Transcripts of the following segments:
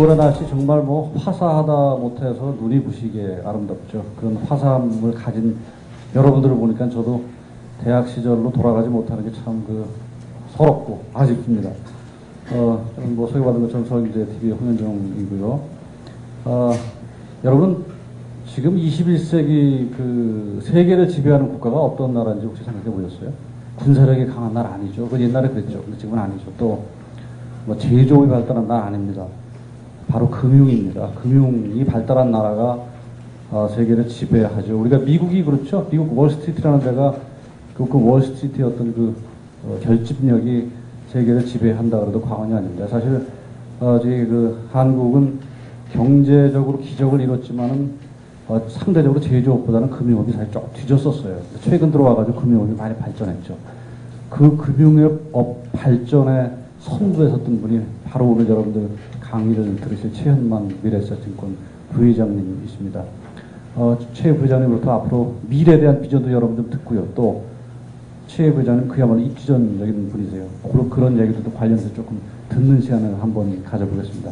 9월의 날씨 정말 뭐 화사하다 못해서 눈이 부시게 아름답죠. 그런 화사함을 가진 여러분들을 보니까 저도 대학 시절로 돌아가지 못하는 게 참 서럽고 아쉽습니다. 저는 뭐 소개받은 것처럼 서울경제 TV 홍현정이고요. 여러분 지금 21세기 세계를 지배하는 국가가 어떤 나라인지 혹시 생각해 보셨어요? 군사력이 강한 나라 아니죠. 그 옛날에 그랬죠. 근데 지금은 아니죠. 또 뭐 제조업이 발달한 나라 아닙니다. 바로 금융입니다. 금융이 발달한 나라가 세계를 지배하죠. 우리가 미국이 그렇죠. 미국 월스트리트라는 데가 그 월스트리트의 어떤 결집력이 세계를 지배한다 그래도 과언이 아닙니다. 사실 저희 한국은 경제적으로 기적을 이뤘지만은 상대적으로 제조업보다는 금융업이 사실 좀 뒤졌었어요. 최근 들어와가지고 금융업이 많이 발전했죠. 그 금융업 발전에 선두에 섰던 분이 바로 오늘 여러분들 강의를 들으실 최현만 미래에셋증권 부회장님이십니다. 최 부회장님으로부터 앞으로 미래에 대한 비전도 여러분들 듣고요. 또 최 부회장님 그야말로 입지전적인 분이세요. 그런 얘기들도 관련해서 조금 듣는 시간을 한번 가져보겠습니다.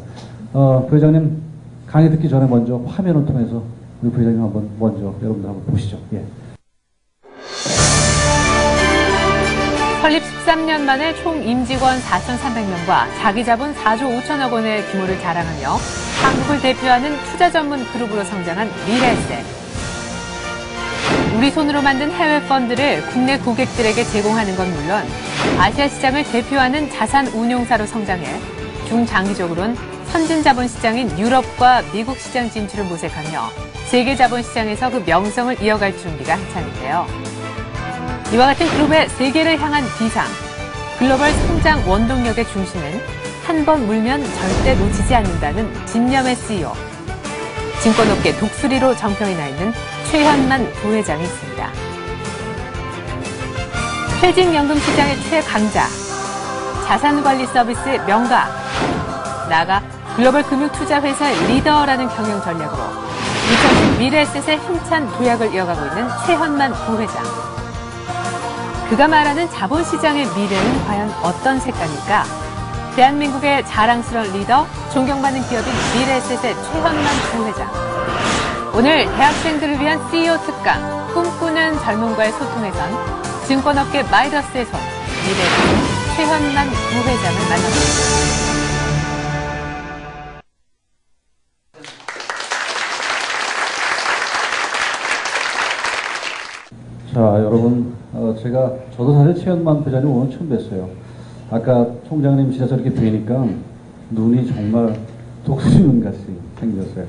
부회장님 강의 듣기 전에 먼저 화면을 통해서 우리 부회장님 한번 먼저 여러분들 한번 보시죠. 예. 설립 13년 만에 총 임직원 4,300명과 자기 자본 4조 5천억 원의 규모를 자랑하며 한국을 대표하는 투자 전문 그룹으로 성장한 미래에셋. 우리 손으로 만든 해외 펀드를 국내 고객들에게 제공하는 건 물론 아시아 시장을 대표하는 자산 운용사로 성장해 중장기적으로는 선진 자본 시장인 유럽과 미국 시장 진출을 모색하며 세계 자본 시장에서 그 명성을 이어갈 준비가 한창인데요. 이와 같은 그룹의 세계를 향한 비상, 글로벌 성장 원동력의 중심은 한 번 물면 절대 놓치지 않는다는 진념의 CEO. 증권업계 독수리로 정평이 나 있는 최현만 부회장이 있습니다. 퇴직연금 시장의 최강자, 자산관리 서비스의 명가, 나아가 글로벌 금융투자회사의 리더라는 경영 전략으로 2010 미래에셋의 힘찬 도약을 이어가고 있는 최현만 부회장. 그가 말하는 자본시장의 미래는 과연 어떤 색깔일까? 대한민국의 자랑스러운 리더, 존경받는 기업인 미래에셋의 최현만 부회장. 오늘 대학생들을 위한 CEO 특강, 꿈꾸는 젊은과의 소통에선 증권업계 마이더스의 손, 미래에셋 최현만 부회장을 만나봅니다. 자, 여러분, 저도 사실 최현만 부회장님 오늘 처음 뵀어요. 아까 총장님실에서 이렇게 뵈니까 눈이 정말 독수리 눈같이 생겼어요.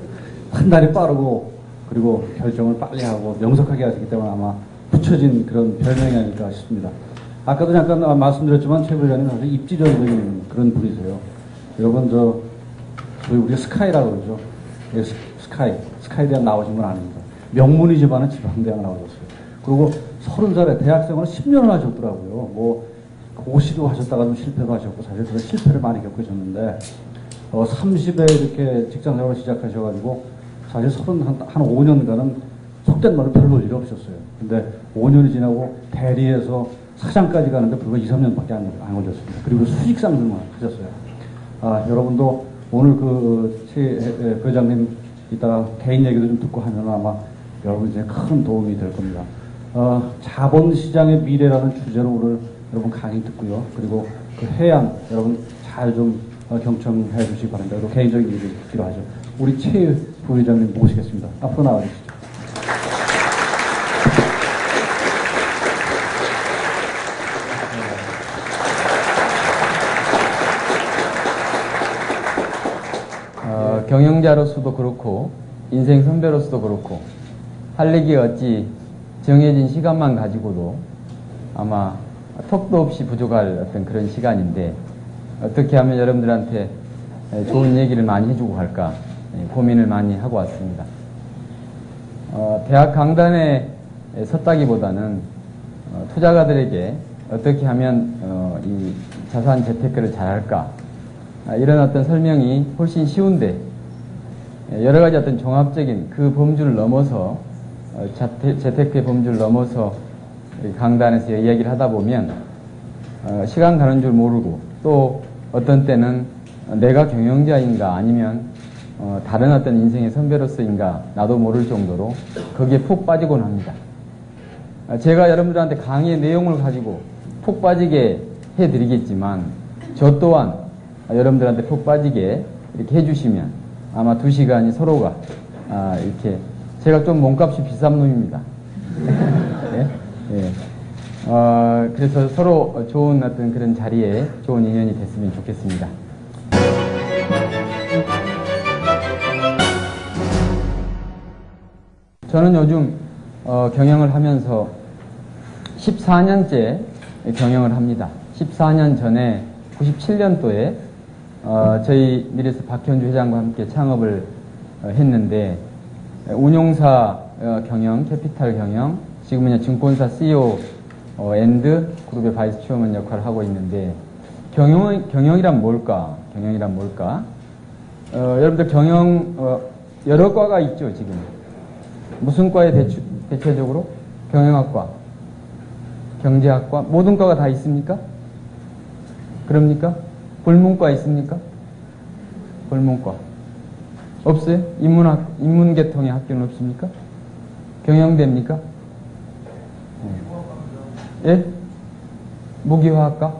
판단이 빠르고, 그리고 결정을 빨리 하고 명석하게 하시기 때문에 아마 붙여진 그런 별명이 아닐까 싶습니다. 아까도 잠깐 말씀드렸지만 최 부회장님 사실 입지전적인 그런 분이세요. 여러분, 저희 우리가 스카이라고 그러죠. 예, 스카이 대학 나오신 분 아닙니다. 명문이지만은 지방대학 나오셨어요. 그리고 30살에 대학생활을 10년을 하셨더라고요. 뭐 고시도 하셨다가 좀 실패도 하셨고 사실 그런 실패를 많이 겪으셨는데 30에 이렇게 직장생활을 시작하셔가지고 사실 한 5년간은 속된 말로 별 볼 일이 없었어요. 근데 5년이 지나고 대리에서 사장까지 가는데 불과 2, 3년밖에 안 걸렸습니다. 그리고 수익 상승만 하셨어요. 여러분도 오늘 최 부회장님 이따가 개인 얘기도 좀 듣고 하면 아마 여러분 이제 큰 도움이 될 겁니다. 자본시장의 미래라는 주제로 오늘 여러분 강의 듣고요. 그리고 그 해안 여러분 잘 좀 경청해 주시기 바랍니다. 그리고 개인적인 얘기 듣기로 하죠. 우리 최 부회장님 모시겠습니다. 앞으로 나와주시죠. 경영자로서도 그렇고 인생 선배로서도 그렇고 할 얘기가 어찌 정해진 시간만 가지고도 아마 턱도 없이 부족할 어떤 그런 시간인데 어떻게 하면 여러분들한테 좋은 얘기를 많이 해주고 갈까 고민을 많이 하고 왔습니다. 대학 강단에 섰다기보다는 투자가들에게 어떻게 하면 이 자산 재테크를 잘할까 이런 어떤 설명이 훨씬 쉬운데 여러 가지 어떤 종합적인 그 범주를 넘어서 재테크의 범주를 넘어서 강단에서 이야기를 하다 보면 시간 가는 줄 모르고 또 어떤 때는 내가 경영자인가 아니면 다른 어떤 인생의 선배로서인가 나도 모를 정도로 거기에 푹 빠지곤 합니다. 제가 여러분들한테 강의의 내용을 가지고 푹 빠지게 해드리겠지만 저 또한 여러분들한테 푹 빠지게 이렇게 해주시면 아마 2시간이 서로가 이렇게 제가 좀 몸값이 비싼 놈입니다. 네? 네. 그래서 서로 좋은 어떤 그런 자리에 좋은 인연이 됐으면 좋겠습니다. 저는 요즘 경영을 하면서 14년째 경영을 합니다. 14년 전에 97년도에 저희 미래에서 박현주 회장과 함께 창업을 했는데 운용사 경영, 캐피탈 경영, 지금은 증권사 CEO 앤드 그룹의 바이스 체어먼 역할을 하고 있는데 경영이란 뭘까? 경영이란 뭘까? 여러분들 경영 여러 과가 있죠 지금. 무슨 과에 대체적으로? 경영학과, 경제학과, 모든 과가 다 있습니까? 그럽니까? 불문과 있습니까? 불문과 없어요? 인문계통의 학교는 없습니까? 경영대입니까? 예? 무기화학과?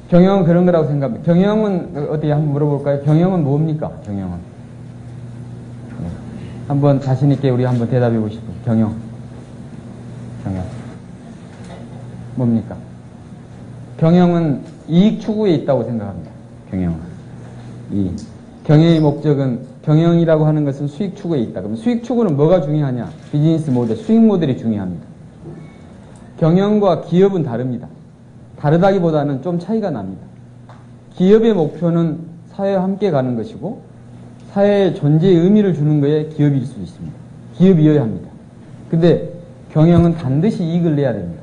경영은 그런 거라고 생각합니다. 경영은 어떻게 한번 물어볼까요? 경영은 뭡니까? 경영은 한번 자신 있게 우리 한번 대답해 보시죠. 경영 뭡니까? 경영은 이익 추구에 있다고 생각합니다. 경영은 경영의 목적은 경영이라고 하는 것은 수익 추구에 있다. 그럼 수익 추구는 뭐가 중요하냐? 비즈니스 모델, 수익 모델이 중요합니다. 경영과 기업은 다릅니다. 다르다기보다는 좀 차이가 납니다. 기업의 목표는 사회와 함께 가는 것이고 사회의 존재의 의미를 주는 것에 기업일 수 있습니다. 기업이어야 합니다. 근데 경영은 반드시 이익을 내야 됩니다.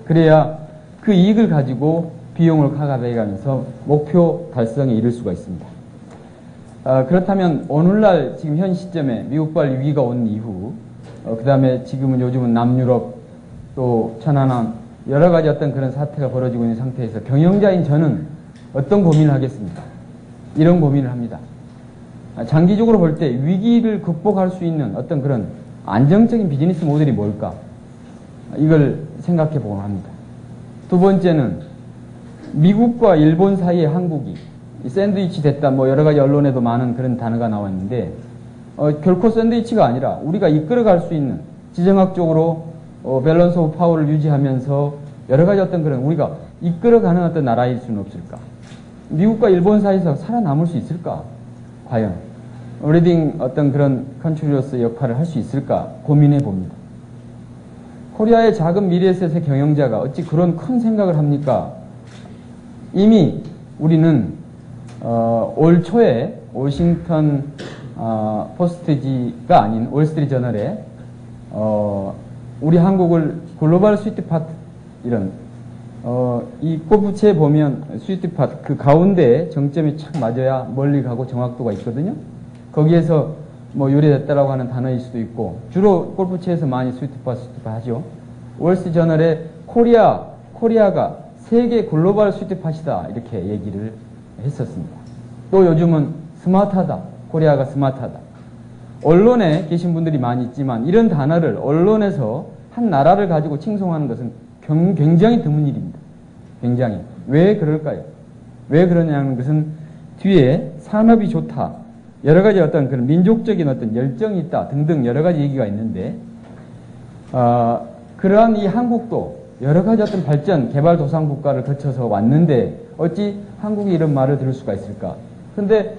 그래야 그 이익을 가지고 비용을 가감해가면서 목표 달성에 이를 수가 있습니다. 그렇다면 오늘날 지금 현 시점에 미국발 위기가 온 이후 그 다음에 지금은 요즘은 남유럽 또 천안함 여러 가지 어떤 그런 사태가 벌어지고 있는 상태에서 경영자인 저는 어떤 고민을 하겠습니까? 이런 고민을 합니다. 장기적으로 볼 때 위기를 극복할 수 있는 어떤 그런 안정적인 비즈니스 모델이 뭘까? 이걸 생각해 보곤 합니다. 두 번째는 미국과 일본 사이에 한국이 샌드위치 됐다 뭐 여러 가지 언론에도 많은 그런 단어가 나왔는데 결코 샌드위치가 아니라 우리가 이끌어갈 수 있는 지정학적으로 밸런스 오브 파워를 유지하면서 여러 가지 어떤 그런 우리가 이끌어가는 어떤 나라일 수는 없을까? 미국과 일본 사이에서 살아남을 수 있을까? 과연 리딩 어떤 그런 컨트리로서 역할을 할 수 있을까? 고민해 봅니다. 코리아의 작은 미래에셋의 경영자가 어찌 그런 큰 생각을 합니까? 이미 우리는 올 초에 워싱턴 포스트지가 아닌 월스트리트 저널에 우리 한국을 글로벌 스위트팟 이런 이 골프채 보면 스위트팟 그 가운데 정점이 착 맞아야 멀리 가고 정확도가 있거든요. 거기에서 뭐 유래됐다라고 하는 단어일 수도 있고 주로 골프채에서 많이 스위트팟 하죠. 월스트리트 저널에 코리아가 세계 글로벌 스위트팟이다 이렇게 얘기를 했었습니다. 또 요즘은 스마트하다. 코리아가 스마트하다. 언론에 계신 분들이 많이 있지만 이런 단어를 언론에서 한 나라를 가지고 칭송하는 것은 굉장히 드문 일입니다. 굉장히. 왜 그럴까요? 왜 그러냐는 것은 뒤에 산업이 좋다. 여러 가지 어떤 그런 민족적인 어떤 열정이 있다 등등 여러 가지 얘기가 있는데 그러한 이 한국도 여러 가지 어떤 발전, 개발도상국가를 거쳐서 왔는데 어찌 한국이 이런 말을 들을 수가 있을까? 근데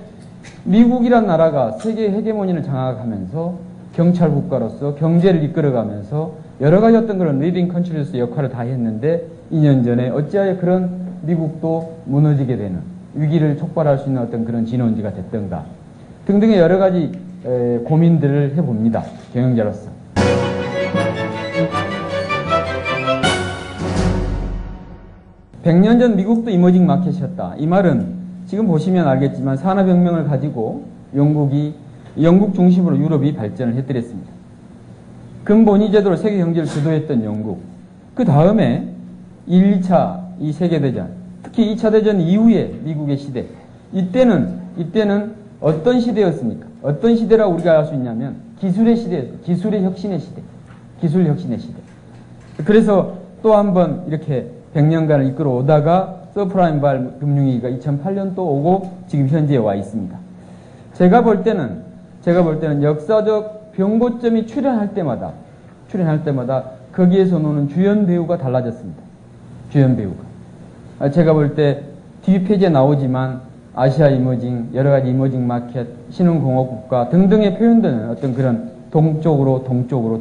미국이란 나라가 세계 헤게모니를 장악하면서 경찰 국가로서 경제를 이끌어가면서 여러 가지 어떤 그런 리딩 컨트리로서 역할을 다 했는데 2년 전에 어찌하여 그런 미국도 무너지게 되는 위기를 촉발할 수 있는 어떤 그런 진원지가 됐던가 등등의 여러 가지 고민들을 해봅니다. 경영자로서. (100년) 전 미국도 이머징 마켓이었다. 이 말은 지금 보시면 알겠지만 산업혁명을 가지고 영국 중심으로 유럽이 발전을 해드렸습니다. 근본위 제도로 세계 경제를 주도했던 영국. 그 다음에 1, 2차 이 세계대전, 특히 2차 대전 이후에 미국의 시대, 이때는 어떤 시대였습니까? 어떤 시대라고 우리가 알 수 있냐면 기술의 시대였어요. 기술의 혁신의 시대. 기술 혁신의 시대. 그래서 또 한 번 이렇게 100년간을 이끌어 오다가 서프라임 금융위기가 2008년 또 오고 지금 현재에 와 있습니다. 제가 볼 때는 역사적 변고점이 출현할 때마다 거기에서 노는 주연 배우가 달라졌습니다. 주연 배우가. 제가 볼 때 뒷페이지에 나오지만 아시아 이머징, 여러 가지 이머징 마켓, 신흥공업국가 등등의 표현되는 어떤 그런 동쪽으로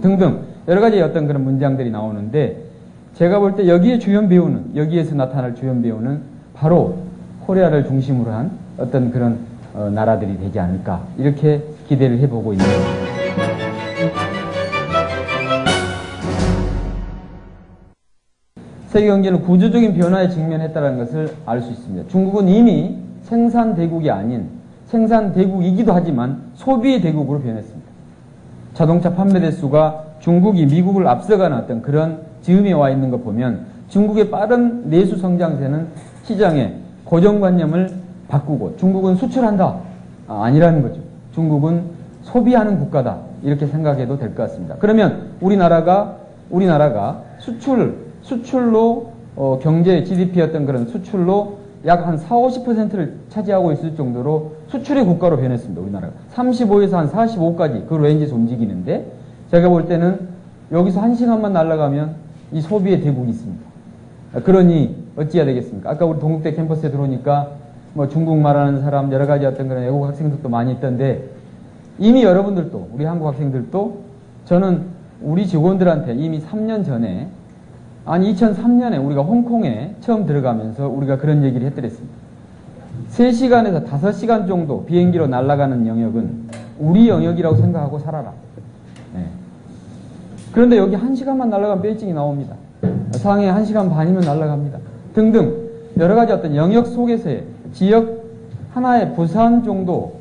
등등 여러 가지 어떤 그런 문장들이 나오는데 제가 볼 때 여기에서 나타날 주연 배우는 바로 코리아를 중심으로 한 어떤 그런 나라들이 되지 않을까 이렇게 기대를 해보고 있는 겁니다. 세계 경제는 구조적인 변화에 직면했다는 것을 알 수 있습니다. 중국은 이미 생산 대국이 아닌 생산 대국이기도 하지만 소비의 대국으로 변했습니다. 자동차 판매 대수가 중국이 미국을 앞서가는 어떤 그런 즈음에 와 있는 것 보면 중국의 빠른 내수 성장세는 시장의 고정관념을 바꾸고 중국은 수출한다. 아니라는 거죠. 중국은 소비하는 국가다. 이렇게 생각해도 될 것 같습니다. 그러면 우리나라가 수출로 경제 GDP였던 그런 수출로 약 한 40~50%를 차지하고 있을 정도로 수출의 국가로 변했습니다. 우리나라가 35에서 한 45까지 그 레인지에서 움직이는데 제가 볼 때는 여기서 1시간만 날아가면 이 소비의 대국이 있습니다. 그러니 어찌해야 되겠습니까? 아까 우리 동국대 캠퍼스에 들어오니까 뭐 중국말 하는 사람 여러 가지 어떤 그런 외국 학생들도 많이 있던데 이미 여러분들도 우리 한국 학생들도 저는 우리 직원들한테 이미 3년 전에 2003년에 우리가 홍콩에 처음 들어가면서 우리가 그런 얘기를 해드렸습니다. 3시간에서 5시간 정도 비행기로 날아가는 영역은 우리 영역이라고 생각하고 살아라. 네. 그런데 여기 1시간만 날아가면 베이징이 나옵니다. 상해 1시간 반이면 날아갑니다. 등등 여러 가지 어떤 영역 속에서의 지역 하나의 부산 정도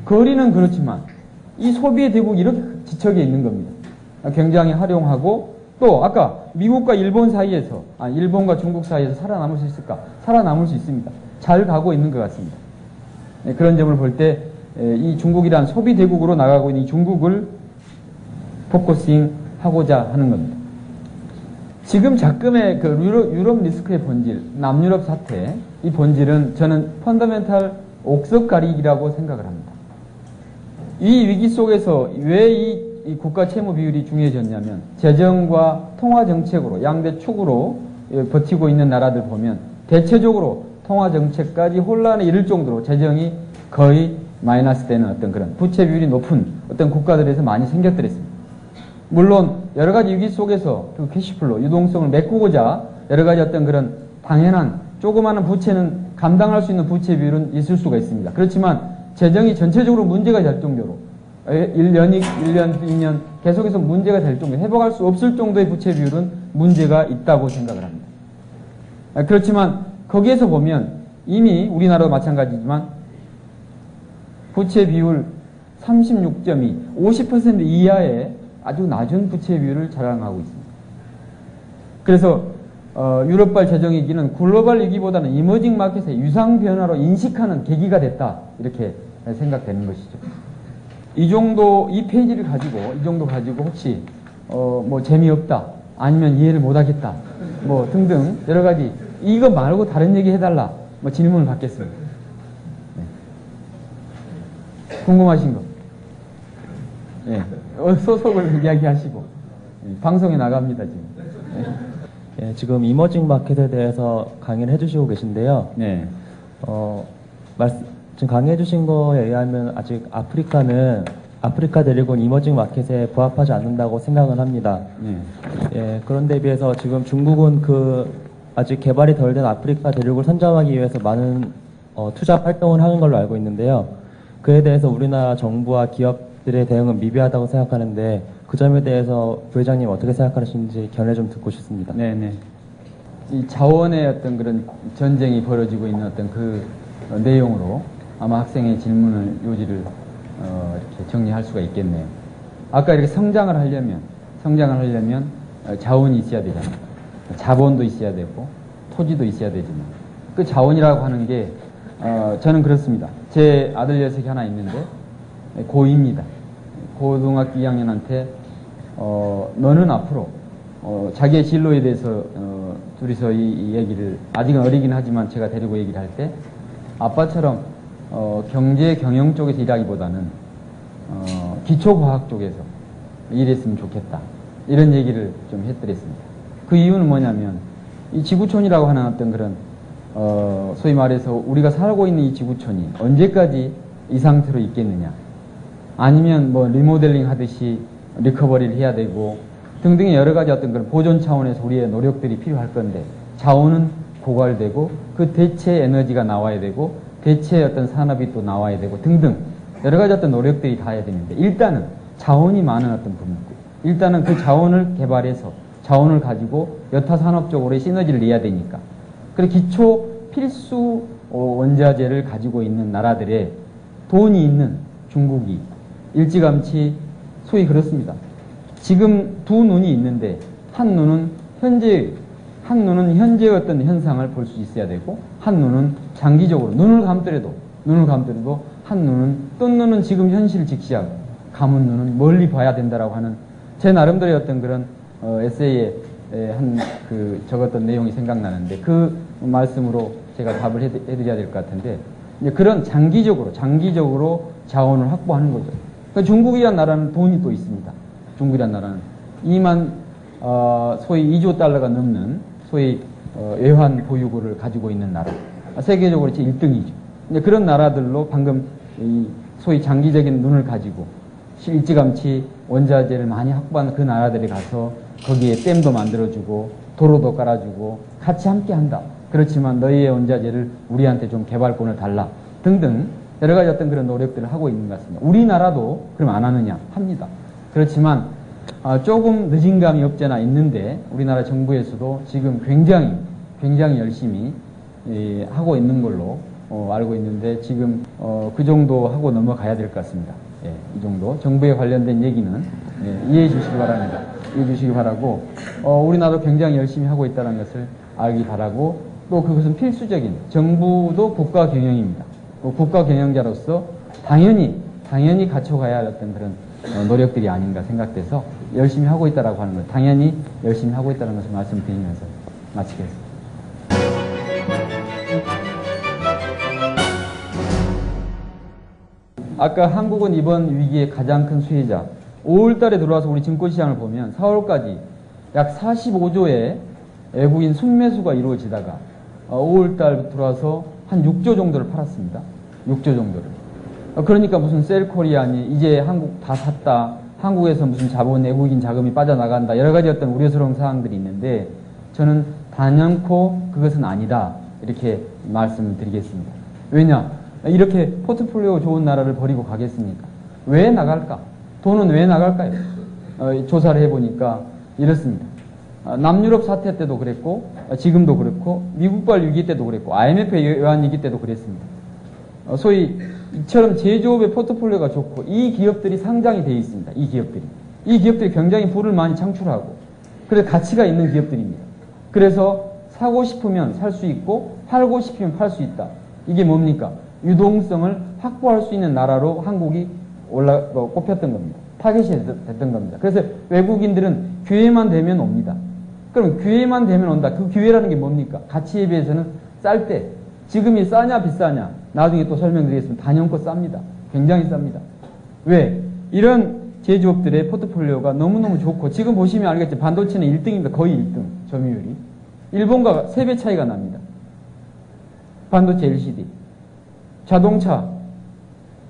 거리는 그렇지만 이 소비의 대국이 이렇게 지척에 있는 겁니다. 굉장히 활용하고 또 아까 미국과 일본 사이에서 일본과 중국 사이에서 살아남을 수 있을까? 살아남을 수 있습니다. 잘 가고 있는 것 같습니다. 네, 그런 점을 볼 때 이 중국이란 소비 대국으로 나가고 있는 이 중국을 포커싱 하고자 하는 겁니다. 지금 작금의 그 유럽 리스크의 본질, 남유럽 사태, 이 본질은 저는 펀더멘탈 옥석 가리기라고 생각을 합니다. 이 위기 속에서 왜 이 국가 채무 비율이 중요해졌냐면 재정과 통화 정책으로 양대 축으로 버티고 있는 나라들 보면 대체적으로 통화 정책까지 혼란에 이를 정도로 재정이 거의 마이너스 되는 어떤 그런 부채 비율이 높은 어떤 국가들에서 많이 생겼더랬습니다. 물론 여러 가지 위기 속에서 그 캐시플로 유동성을 메꾸고자 여러 가지 어떤 그런 당연한 조그마한 부채는 감당할 수 있는 부채 비율은 있을 수가 있습니다. 그렇지만 재정이 전체적으로 문제가 될 정도로 1년, 2년 계속해서 문제가 될 정도, 회복할 수 없을 정도의 부채 비율은 문제가 있다고 생각을 합니다. 그렇지만 거기에서 보면 이미 우리나라도 마찬가지지만 부채 비율 36.2, 50% 이하의 아주 낮은 부채 비율을 자랑하고 있습니다. 그래서 유럽발 재정위기는 글로벌 위기보다는 이머징 마켓의 유상 변화로 인식하는 계기가 됐다 이렇게 생각되는 것이죠. 이 페이지를 가지고 이 정도 가지고 혹시 뭐 재미없다 아니면 이해를 못하겠다 뭐 등등 여러 가지 이거 말고 다른 얘기 해달라 뭐 질문을 받겠습니다. 네. 궁금하신 거? 네. 소속을 이야기하시고 방송에 나갑니다 지금. 네. 지금 이머징 마켓에 대해서 강의를 해주시고 계신데요. 네. 지금 강의해주신 거에 의하면 아직 아프리카 대륙은 이머징 마켓에 부합하지 않는다고 생각을 합니다. 예, 그런데 비해서 지금 중국은 아직 개발이 덜 된 아프리카 대륙을 선점하기 위해서 많은 투자 활동을 하는 걸로 알고 있는데요. 그에 대해서 우리나라 정부와 기업들의 대응은 미비하다고 생각하는데 그 점에 대해서 부회장님 어떻게 생각하시는지 견해 좀 듣고 싶습니다. 네네. 이 자원의 어떤 그런 전쟁이 벌어지고 있는 어떤 그 내용으로 아마 학생의 질문을 요지를 이렇게 정리할 수가 있겠네요. 아까 이렇게 성장을 하려면 자원이 있어야 되잖아요. 자본도 있어야 되고 토지도 있어야 되지만 그 자원이라고 하는 게 저는 그렇습니다. 제 아들 녀석이 하나 있는데 고2입니다. 고등학교 2학년한테 너는 앞으로 자기의 진로에 대해서 둘이서 이 얘기를 아직은 어리긴 하지만 제가 데리고 얘기를 할 때 아빠처럼 경제 경영 쪽에서 일하기보다는 기초과학 쪽에서 일했으면 좋겠다. 이런 얘기를 좀 해드렸습니다. 그 이유는 뭐냐면 이 지구촌이라고 하는 어떤 그런 소위 말해서 우리가 살고 있는 이 지구촌이 언제까지 이 상태로 있겠느냐, 아니면 뭐 리모델링 하듯이 리커버리를 해야 되고 등등의 여러 가지 어떤 그런 보존 차원에서 우리의 노력들이 필요할 건데 자원은 고갈되고 그 대체 에너지가 나와야 되고 대체 어떤 산업이 또 나와야 되고 등등 여러 가지 어떤 노력들이 다 해야 되는데 일단은 자원이 많은 어떤 부분, 일단은 그 자원을 개발해서 자원을 가지고 여타 산업적으로의 시너지를 내야 되니까 그래서 기초 필수 원자재를 가지고 있는 나라들의 돈이 있는 중국이 일찌감치 소위 그렇습니다. 지금 두 눈이 있는데 한 눈은 현재 어떤 현상을 볼 수 있어야 되고 한 눈은 장기적으로 눈을 감더라도 한 눈은 뜬 눈은 지금 현실 직시하고 감은 눈은 멀리 봐야 된다라고 하는 제 나름대로의 어떤 그런 에세이에 적었던 내용이 생각나는데 그 말씀으로 제가 답을 해드려야 될 것 같은데 이제 그런 장기적으로 자원을 확보하는 거죠. 그러니까 중국이라는 나라는 돈이 또 있습니다. 중국이라는 나라는 2만 소위 2조 달러가 넘는 소위 외환 보유고를 가지고 있는 나라, 세계적으로 제 1등이죠. 이제 그런 나라들로 방금 이 소위 장기적인 눈을 가지고 일찌감치 원자재를 많이 확보하는 그 나라들에 가서 거기에 댐도 만들어주고 도로도 깔아주고 같이 함께 한다. 그렇지만 너희의 원자재를 우리한테 좀 개발권을 달라. 등등 여러 가지 어떤 그런 노력들을 하고 있는 것 같습니다. 우리나라도 그럼 안 하느냐? 합니다. 그렇지만 조금 늦은 감이 없잖아 있는데 우리나라 정부에서도 지금 굉장히 열심히 하고 있는 걸로 알고 있는데 지금 그 정도 하고 넘어가야 될 것 같습니다. 예, 이 정도 정부에 관련된 얘기는 이해해 주시기 바랍니다. 이해해 주시기 바라고 우리나라도 굉장히 열심히 하고 있다는 것을 알기 바라고 또 그것은 필수적인 정부도 국가 경영입니다. 국가 경영자로서 당연히 갖춰가야 할 어떤 그런 노력들이 아닌가 생각돼서 열심히 하고 있다라고 하는 것, 당연히 열심히 하고 있다는 것을 말씀드리면서 마치겠습니다. 아까 한국은 이번 위기의 가장 큰 수혜자, 5월 달에 들어와서 우리 증권시장을 보면 4월까지 약 45조의 외국인 순매수가 이루어지다가 5월 달 들어와서 한 6조 정도를 팔았습니다. 6조 정도를. 그러니까 무슨 셀코리아니 이제 한국 다 샀다. 한국에서 무슨 자본 외국인 자금이 빠져나간다. 여러 가지 어떤 우려스러운 사항들이 있는데 저는 단연코 그것은 아니다. 이렇게 말씀을 드리겠습니다. 왜냐? 이렇게 포트폴리오 좋은 나라를 버리고 가겠습니까? 왜 나갈까? 돈은 왜 나갈까요? 조사를 해보니까 이렇습니다. 남유럽 사태 때도 그랬고 지금도 그렇고 미국발 위기 때도 그랬고 IMF 외환위기 때도 그랬습니다. 소위 이처럼 제조업의 포트폴리오가 좋고 이 기업들이 상장이 되어 있습니다. 이 기업들이 굉장히 부를 많이 창출하고 그래서 가치가 있는 기업들입니다. 그래서 사고 싶으면 살 수 있고 팔고 싶으면 팔 수 있다. 이게 뭡니까? 유동성을 확보할 수 있는 나라로 한국이 꼽혔던 겁니다. 타겟이 됐던 겁니다. 그래서 외국인들은 기회만 되면 옵니다. 그럼 기회만 되면 온다. 그 기회라는 게 뭡니까? 가치에 비해서는 쌀 때 지금이 싸냐 비싸냐 나중에 또 설명드리겠습니다. 단연코 쌉니다. 굉장히 쌉니다. 왜? 이런 제조업들의 포트폴리오가 너무너무 좋고 지금 보시면 알겠지만 반도체는 1등입니다. 거의 1등 점유율이. 일본과 3배 차이가 납니다. 반도체 LCD. 자동차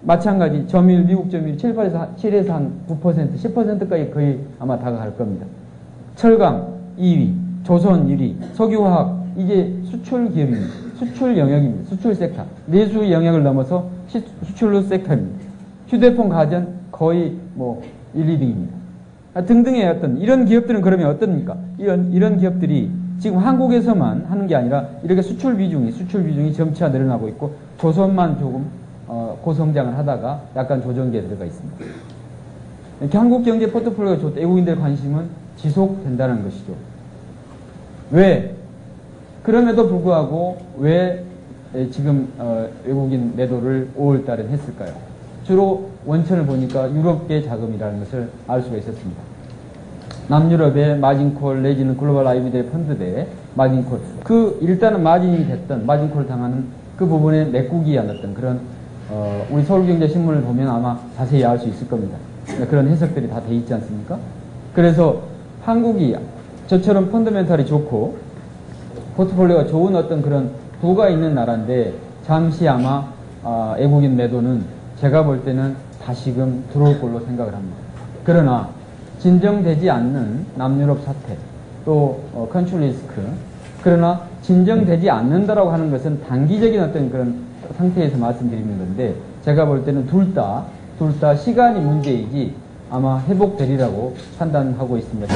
마찬가지 점유율 미국 점유율 7에서 한 9% 10%까지 거의 아마 다가갈 겁니다. 철강 2위, 조선 1위, 석유화학 이게 수출 기업입니다. 수출 영역입니다. 수출 섹터. 내수 영역을 넘어서 수출 섹터입니다. 휴대폰 가전 거의 1, 2등입니다. 등등의 어떤 이런 기업들은 그러면 어떻습니까? 이런 기업들이 지금 한국에서만 하는 게 아니라 이렇게 수출 비중이 점차 늘어나고 있고 조선만 조금 고성장을 하다가 약간 조정기에 들어가 있습니다. 이렇게 한국 경제 포트폴리오가 좋다. 외국인들 관심은 지속된다는 것이죠. 왜? 그럼에도 불구하고 왜 지금 외국인 매도를 5월 달에 했을까요? 주로 원천을 보니까 유럽계 자금이라는 것을 알 수가 있었습니다. 남유럽의 마진콜 내지는 글로벌 IB대 펀드대 마진콜, 일단은 마진이 됐던 마진콜을 당하는 그 부분에 메꾸기한 어떤 그런 우리 서울경제신문을 보면 아마 자세히 알 수 있을 겁니다. 그런 해석들이 다 돼 있지 않습니까? 그래서 한국이 저처럼 펀더멘탈이 좋고 포트폴리오가 좋은 어떤 그런 부가 있는 나라인데 잠시 아마 외국인 매도는 제가 볼 때는 다시금 들어올 걸로 생각을 합니다. 그러나 진정되지 않는 남유럽 사태 또 컨트리 리스크, 그러나 진정되지 않는다라고 하는 것은 단기적인 어떤 그런 상태에서 말씀드리는 건데 제가 볼 때는 둘 다 시간이 문제이지 아마 회복되리라고 판단하고 있습니다.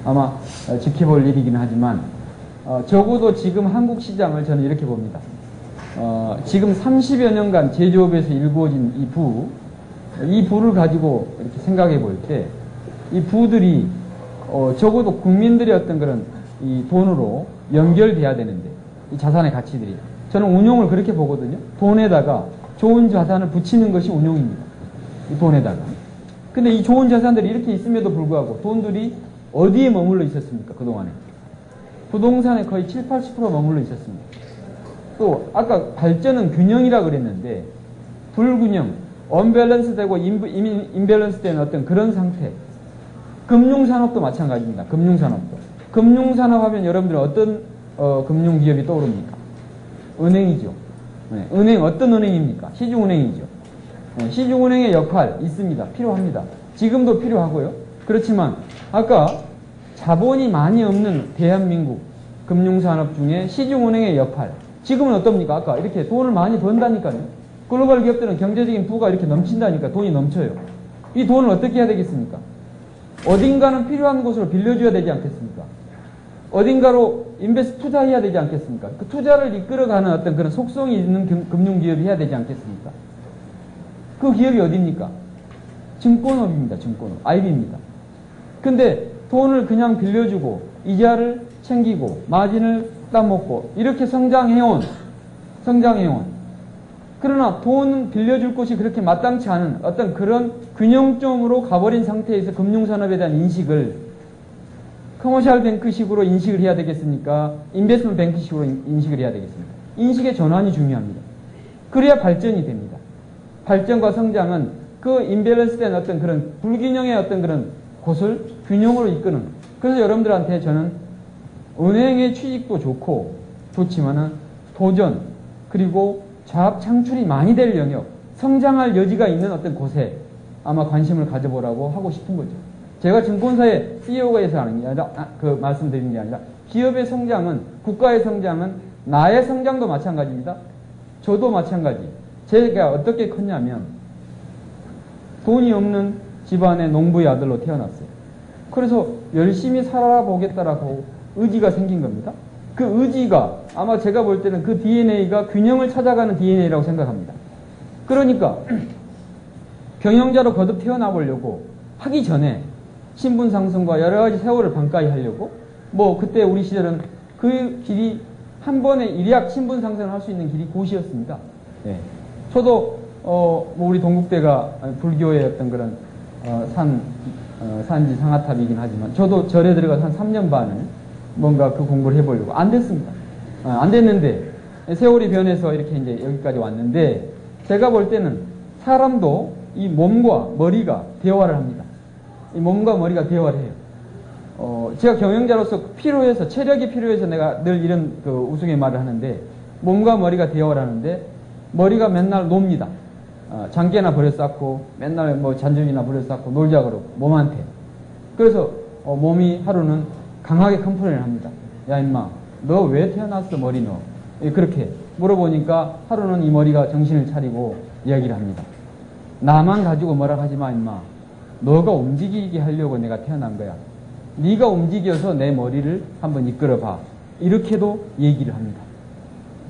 아마 지켜볼 일이긴 하지만 적어도 지금 한국 시장을 저는 이렇게 봅니다. 지금 30여 년간 제조업에서 일구어진 이 부를 가지고 이렇게 생각해 볼 때 이 부들이 적어도 국민들의 어떤 그런 이 돈으로 연결돼야 되는데 이 자산의 가치들이 저는 운용을 그렇게 보거든요. 돈에다가 좋은 자산을 붙이는 것이 운용입니다. 이 돈에다가. 근데 이 좋은 자산들이 이렇게 있음에도 불구하고 돈들이 어디에 머물러 있었습니까? 그동안에. 부동산에 거의 7, 80% 머물러 있었습니다. 또 아까 발전은 균형이라 그랬는데 불균형, 언밸런스 되고 인밸런스 되는 어떤 그런 상태. 금융산업도 마찬가지입니다. 금융산업도. 금융산업 하면 여러분들은 어떤 금융기업이 떠오릅니까? 은행이죠. 네, 은행 어떤 은행입니까? 시중은행이죠. 네, 시중은행의 역할 있습니다. 필요합니다. 지금도 필요하고요. 그렇지만 아까 자본이 많이 없는 대한민국 금융산업 중에 시중은행의 역할 지금은 어떻습니까? 아까 이렇게 돈을 많이 번다니까요. 글로벌 기업들은 경제적인 부가 이렇게 넘친다니까 돈이 넘쳐요. 이 돈을 어떻게 해야 되겠습니까? 어딘가는 필요한 곳으로 빌려줘야 되지 않겠습니까? 어딘가로 투자해야 되지 않겠습니까? 그 투자를 이끌어가는 어떤 그런 속성이 있는 금융기업이 해야 되지 않겠습니까? 그 기업이 어디입니까? 증권업입니다. 증권업. IB입니다. 근데 돈을 그냥 빌려주고 이자를 챙기고 마진을 따먹고 이렇게 성장해온 그러나 돈 빌려줄 곳이 그렇게 마땅치 않은 어떤 그런 균형점으로 가버린 상태에서 금융산업에 대한 인식을 커머셜 뱅크식으로 인식을 해야 되겠습니까? 인베스트먼트 뱅크식으로 인식을 해야 되겠습니까? 인식의 전환이 중요합니다. 그래야 발전이 됩니다. 발전과 성장은 그 인밸런스된 어떤 그런 불균형의 어떤 그런 곳을 균형으로 이끄는. 그래서 여러분들한테 저는 은행의 취직도 좋지만은 도전 그리고 자업 창출이 많이 될 영역, 성장할 여지가 있는 어떤 곳에 아마 관심을 가져보라고 하고 싶은 거죠. 제가 증권사의 CEO가 해서 하는 게 아니라 말씀드리는 게 아니라 기업의 성장은 국가의 성장은 나의 성장도 마찬가지입니다. 저도 마찬가지. 제가 어떻게 컸냐면 돈이 없는 집안의 농부의 아들로 태어났어요. 그래서 열심히 살아보겠다라고 의지가 생긴 겁니다. 그 의지가 아마 제가 볼 때는 그 DNA가 균형을 찾아가는 DNA라고 생각합니다. 그러니까 경영자로 거듭 태어나 보려고 하기 전에 신분 상승과 여러 가지 세월을 반가이 하려고 그때 우리 시절은 그 길이 한 번에 일약 신분 상승을 할 수 있는 길이 곧이었습니다. 네. 저도 우리 동국대가 불교의 어떤 그런 산지 상아탑이긴 하지만 저도 절에 들어가서 한 3년 반을 뭔가 그 공부를 해보려고 안 됐습니다. 안 됐는데 세월이 변해서 이렇게 이제 여기까지 왔는데 제가 볼 때는 사람도 이 몸과 머리가 대화를 합니다. 이 몸과 머리가 대화를 해요. 제가 경영자로서 필요해서 체력이 필요해서 내가 늘 이런 우스갯 말을 하는데 몸과 머리가 대화를 하는데 머리가 맨날 놉니다. 장깨나 버려 쌓고 맨날 잔점이나 버려 쌓고 놀자 그러고 몸한테. 그래서 몸이 하루는 강하게 컴플레인을 합니다. 야 임마 너 왜 태어났어 머리 너. 그렇게 물어보니까 하루는 이 머리가 정신을 차리고 이야기를 합니다. 나만 가지고 뭐라 하지 마 임마. 너가 움직이게 하려고 내가 태어난 거야. 네가 움직여서 내 머리를 한번 이끌어봐. 이렇게도 얘기를 합니다.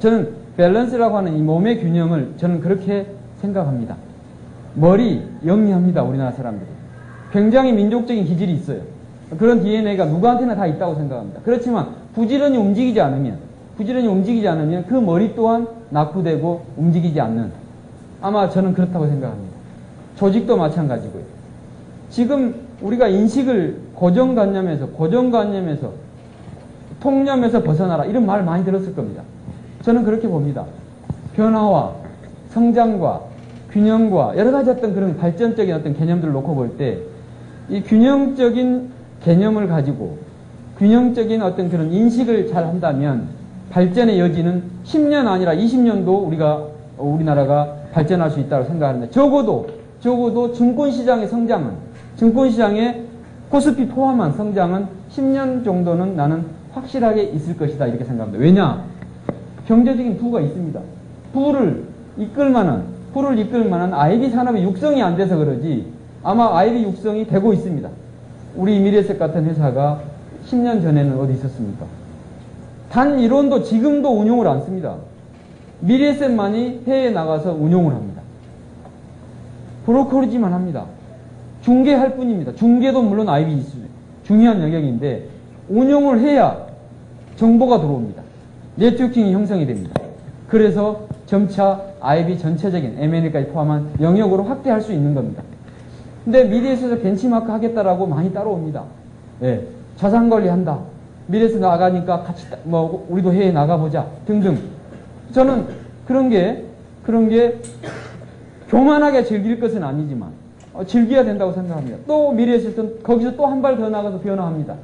저는 밸런스라고 하는 이 몸의 균형을 저는 그렇게 생각합니다. 머리 영리합니다. 우리나라 사람들이. 굉장히 민족적인 기질이 있어요. 그런 DNA가 누구한테나 다 있다고 생각합니다. 그렇지만 부지런히 움직이지 않으면 그 머리 또한 낙후되고 움직이지 않는, 아마 저는 그렇다고 생각합니다. 조직도 마찬가지고요. 지금 우리가 인식을 고정관념에서 통념에서 벗어나라, 이런 말 많이 들었을 겁니다. 저는 그렇게 봅니다. 변화와 성장과 균형과 여러 가지 어떤 그런 발전적인 어떤 개념들을 놓고 볼 때, 이 균형적인 개념을 가지고 균형적인 어떤 그런 인식을 잘 한다면 발전의 여지는 10년 아니라 20년도 우리나라가 발전할 수 있다고 생각하는데, 적어도 증권시장의 성장은, 증권시장의 코스피 포함한 성장은 10년 정도는 나는 확실하게 있을 것이다, 이렇게 생각합니다. 왜냐? 경제적인 부가 있습니다. 부를 이끌 만한 IB 산업의 육성이 안 돼서 그러지, 아마 IB 육성이 되고 있습니다. 우리 미래에셋 같은 회사가 10년 전에는 어디 있었습니까? 단 1원도 지금도 운용을 안 씁니다. 미래에셋만이 해외에 나가서 운용을 합니다. 브로커리지만 합니다. 중개할 뿐입니다. 중개도 물론 IB 중요한 영역인데, 운용을 해야 정보가 들어옵니다. 네트워킹이 형성이 됩니다. 그래서 점차 IB 전체적인 M&A까지 포함한 영역으로 확대할 수 있는 겁니다. 근데 미래에셋에서 벤치마크 하겠다라고 많이 따라옵니다. 예, 자산관리 한다. 미래에셋 나가니까 같이 우리도 해외 나가보자 등등. 저는 그런 게 교만하게 즐길 것은 아니지만 즐겨야 된다고 생각합니다. 또 미래에셋은 거기서 또 한 발 더 나가서 변화합니다.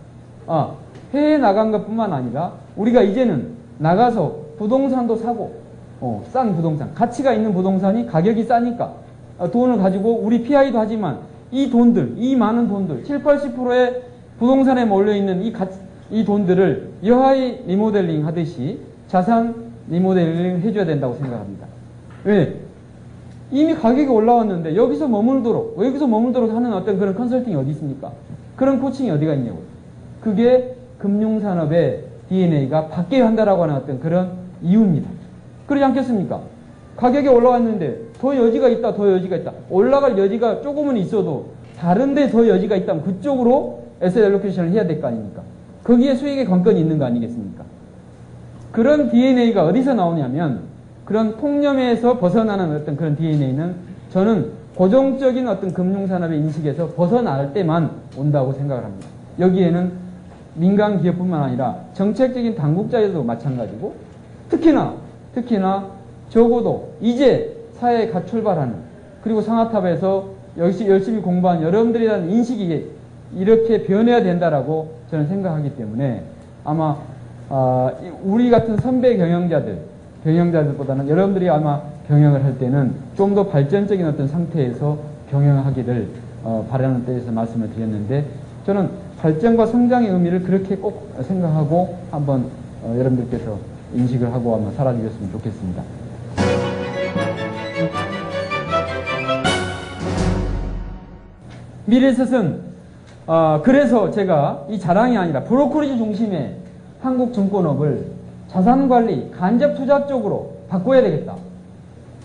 해외 나간 것뿐만 아니라 우리가 이제는 나가서 부동산도 사고, 싼 부동산, 가치가 있는 부동산이 가격이 싸니까 돈을 가지고 우리 PI도 하지만 이 많은 돈들, 70~80%의 부동산에 몰려있는 이 돈들을 여하의 리모델링 하듯이 자산 리모델링 해줘야 된다고 생각합니다. 왜? 이미 가격이 올라왔는데 여기서 머물도록 하는 어떤 그런 컨설팅이 어디 있습니까? 그런 코칭이 어디가 있냐고요. 그게 금융산업의 DNA가 바뀌어야 한다라고 하는 어떤 그런 이유입니다. 그러지 않겠습니까? 가격이 올라왔는데 더 여지가 있다. 올라갈 여지가 조금은 있어도 다른데 더 여지가 있다면 그쪽으로 에셋 알로케이션을 해야 될 거 아닙니까? 거기에 수익의 관건이 있는 거 아니겠습니까? 그런 DNA가 어디서 나오냐면, 그런 통념에서 벗어나는 어떤 그런 DNA는 저는 고정적인 어떤 금융산업의 인식에서 벗어날 때만 온다고 생각을 합니다. 여기에는 민간 기업뿐만 아니라 정책적인 당국자에도 마찬가지고, 특히나 적어도 이제 사회에 갓 출발하는, 그리고 상하탑에서 열심히 공부한 여러분들에 대한 인식이 이렇게 변해야 된다라고 저는 생각하기 때문에, 아마 우리 같은 선배 경영자들보다는 여러분들이 아마 경영을 할 때는 좀 더 발전적인 어떤 상태에서 경영하기를 바라는 뜻에서 말씀을 드렸는데, 저는 발전과 성장의 의미를 그렇게 꼭 생각하고 한번 여러분들께서 인식을 하고 한번 살아주셨으면 좋겠습니다. 미래에셋은 그래서 제가 이 자랑이 아니라 브로커리지 중심의 한국 증권업을 자산관리, 간접투자 쪽으로 바꿔야 되겠다.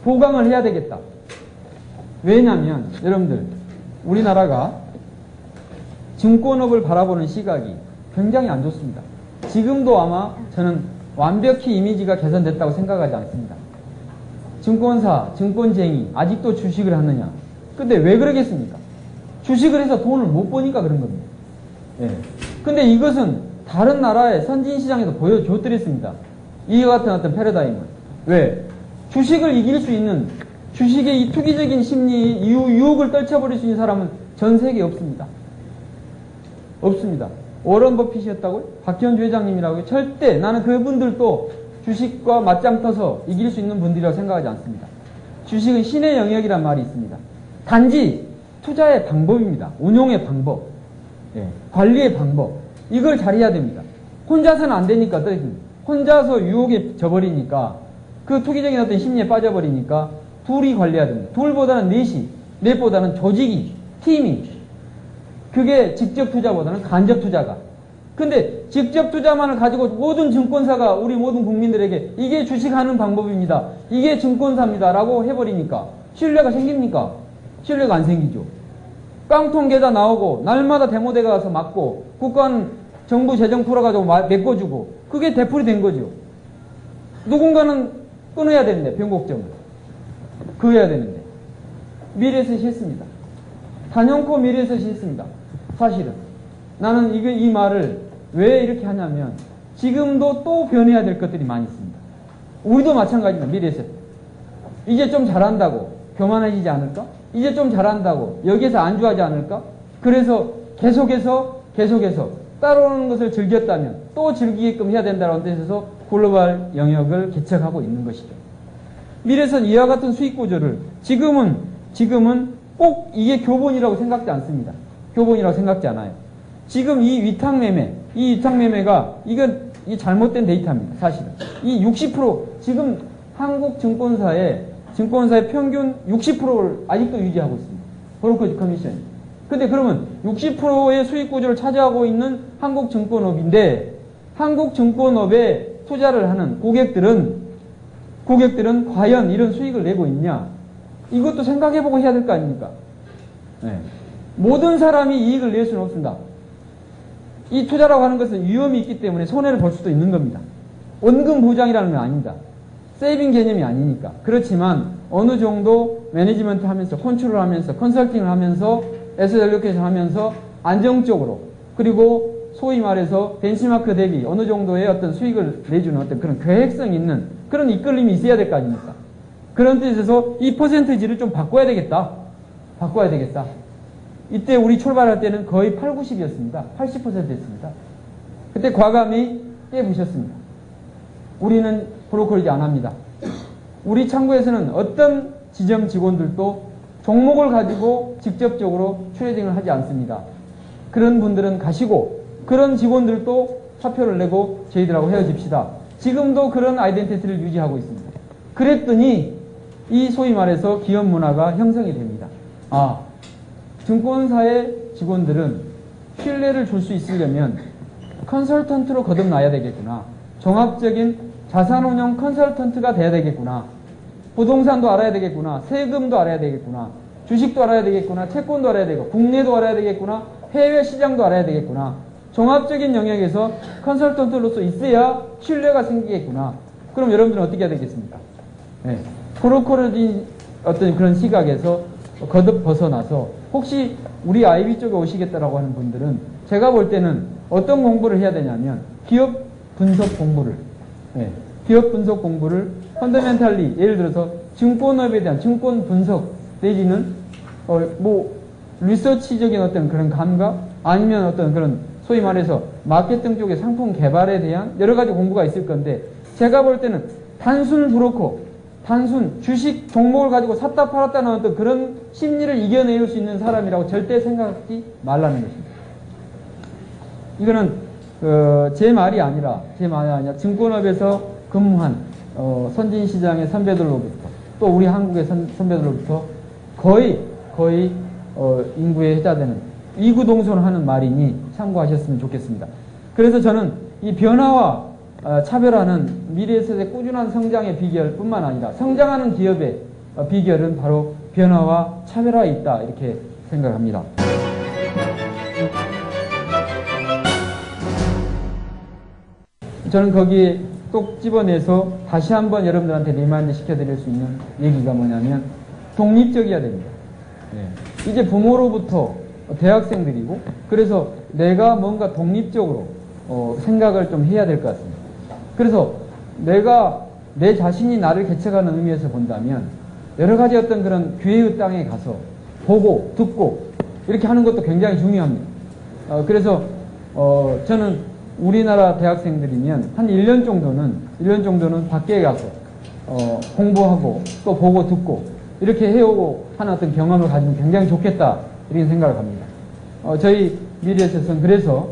보강을 해야 되겠다. 왜냐하면 여러분들, 우리나라가 증권업을 바라보는 시각이 굉장히 안 좋습니다. 지금도 아마 저는 완벽히 이미지가 개선됐다고 생각하지 않습니다. 증권사, 증권쟁이, 아직도 주식을 하느냐. 근데 왜 그러겠습니까? 주식을 해서 돈을 못 버니까 그런 겁니다. 예. 근데 이것은 다른 나라의 선진시장에서 보여줬더랬습니다. 이와 같은 어떤 패러다임을. 왜? 주식을 이길 수 있는, 주식의 이 투기적인 심리, 유혹을 떨쳐버릴 수 있는 사람은 전 세계에 없습니다. 없습니다. 워런 버핏이었다고요? 박현주 회장님이라고요? 절대 나는 그분들도 주식과 맞짱 떠서 이길 수 있는 분들이라고 생각하지 않습니다. 주식은 신의 영역이란 말이 있습니다. 단지 투자의 방법입니다. 운용의 방법, 관리의 방법, 이걸 잘해야 됩니다. 혼자서는 안 되니까, 혼자서 유혹에 져버리니까, 그 투기적인 어떤 심리에 빠져버리니까 둘이 관리해야 됩니다. 둘보다는 넷보다는 조직이, 팀이. 그게 직접 투자보다는 간접 투자가. 근데 직접 투자만을 가지고 모든 증권사가 우리 모든 국민들에게 이게 주식하는 방법입니다, 이게 증권사입니다 라고 해버리니까 신뢰가 생깁니까? 신뢰가 안 생기죠. 깡통 개다 나오고 날마다 데모대가 가서 맞고 국가는 정부 재정 풀어가지고 메꿔주고 그게 되풀이 된 거죠. 누군가는 끊어야 되는데 변곡점을 그어야 되는데 미래에서 싫습니다. 단연코 미래에서 싫습니다. 사실은 나는 이 말을 왜 이렇게 하냐면 지금도 또 변해야 될 것들이 많이 있습니다. 우리도 마찬가지입니다. 미래에서 이제 좀 잘한다고 교만해지지 않을까? 이제 좀 잘한다고 여기에서 안주하지 않을까? 그래서 계속해서 따라오는 것을 즐겼다면 또 즐기게끔 해야 된다는 뜻에서 글로벌 영역을 개척하고 있는 것이죠. 미래에서는 이와 같은 수익 구조를 지금은 꼭 이게 교본이라고 생각지 않습니다. 교본이라고 생각지 않아요. 지금 이 위탁매매가 이건 잘못된 데이터입니다. 사실은 이 60% 지금 한국 증권사의 평균 60%를 아직도 유지하고 있습니다. 브로커지 커미션이. 근데 그러면 60%의 수익 구조를 차지하고 있는 한국증권업인데 한국증권업에 투자를 하는 고객들은 과연 이런 수익을 내고 있냐? 이것도 생각해보고 해야 될 거 아닙니까? 네. 모든 사람이 이익을 낼 수는 없습니다. 이 투자라고 하는 것은 위험이 있기 때문에 손해를 볼 수도 있는 겁니다. 원금 보장이라는 건 아닙니다. 세이빙 개념이 아니니까. 그렇지만 어느 정도 매니지먼트 하면서 컨트롤 하면서 컨설팅을 하면서 에셋 알로케이션 하면서 안정적으로 그리고 소위 말해서 벤치마크 대비 어느 정도의 어떤 수익을 내주는 어떤 그런 계획성 있는 그런 이끌림이 있어야 될 거 아닙니까? 그런 뜻에서 이 퍼센트지를 좀 바꿔야 되겠다. 이때 우리 출발할 때는 거의 8, 90이었습니다. 80%였습니다. 그때 과감히 깨부셨습니다. 우리는 브로커리지 안 합니다. 우리 창구에서는 어떤 지점 직원들도 종목을 가지고 직접적으로 트레이딩을 하지 않습니다. 그런 분들은 가시고 그런 직원들도 사표를 내고 저희들하고 헤어집시다. 지금도 그런 아이덴티티를 유지하고 있습니다. 그랬더니 이 소위 말해서 기업 문화가 형성이 됩니다. 증권사의 직원들은 신뢰를 줄 수 있으려면 컨설턴트로 거듭나야 되겠구나. 종합적인 자산운용 컨설턴트가 돼야 되겠구나. 부동산도 알아야 되겠구나. 세금도 알아야 되겠구나. 주식도 알아야 되겠구나. 채권도 알아야 되고 국내도 알아야 되겠구나. 해외 시장도 알아야 되겠구나. 종합적인 영역에서 컨설턴트로서 있어야 신뢰가 생기겠구나. 그럼 여러분들은 어떻게 해야 되겠습니까? 네. 브로커러진 어떤 그런 시각에서 거듭 벗어나서 혹시 우리 IB 쪽에 오시겠다라고 하는 분들은 제가 볼 때는 어떤 공부를 해야 되냐면 기업 분석 공부를 펀더멘탈리 예를 들어서 증권업에 대한 증권 분석 내지는 리서치적인 어떤 그런 감각 아니면 어떤 그런 소위 말해서 마케팅 쪽의 상품 개발에 대한 여러 가지 공부가 있을 건데 제가 볼 때는 단순 브로커 단순 주식 종목을 가지고 샀다 팔았다는 어떤 그런 심리를 이겨낼 수 있는 사람이라고 절대 생각하지 말라는 것입니다. 이거는 제 말이 아니라 증권업에서 근무한 선진시장의 선배들로부터 또 우리 한국의 선배들로부터 거의 인구에 해자되는 이구동성하는 말이니 참고하셨으면 좋겠습니다. 그래서 저는 이 변화와 차별화는 미래에서의 꾸준한 성장의 비결뿐만 아니라 성장하는 기업의 비결은 바로 변화와 차별화에 있다 이렇게 생각합니다. 저는 거기에 또 집어내서 다시 한번 여러분들한테 리마인드 시켜드릴 수 있는 얘기가 뭐냐면 독립적이어야 됩니다. 이제 부모로부터 대학생들이고 그래서 내가 뭔가 독립적으로 생각을 좀 해야 될 것 같습니다. 그래서 내 자신이 나를 개척하는 의미에서 본다면 여러 가지 어떤 그런 기회의 땅에 가서 보고 듣고 이렇게 하는 것도 굉장히 중요합니다. 그래서 저는 우리나라 대학생들이면 한 1년 정도는 밖에 가서 공부하고 또 보고 듣고 이렇게 해오고 하는 어떤 경험을 가지면 굉장히 좋겠다 이렇게 생각을 합니다. 저희 미래에서는 그래서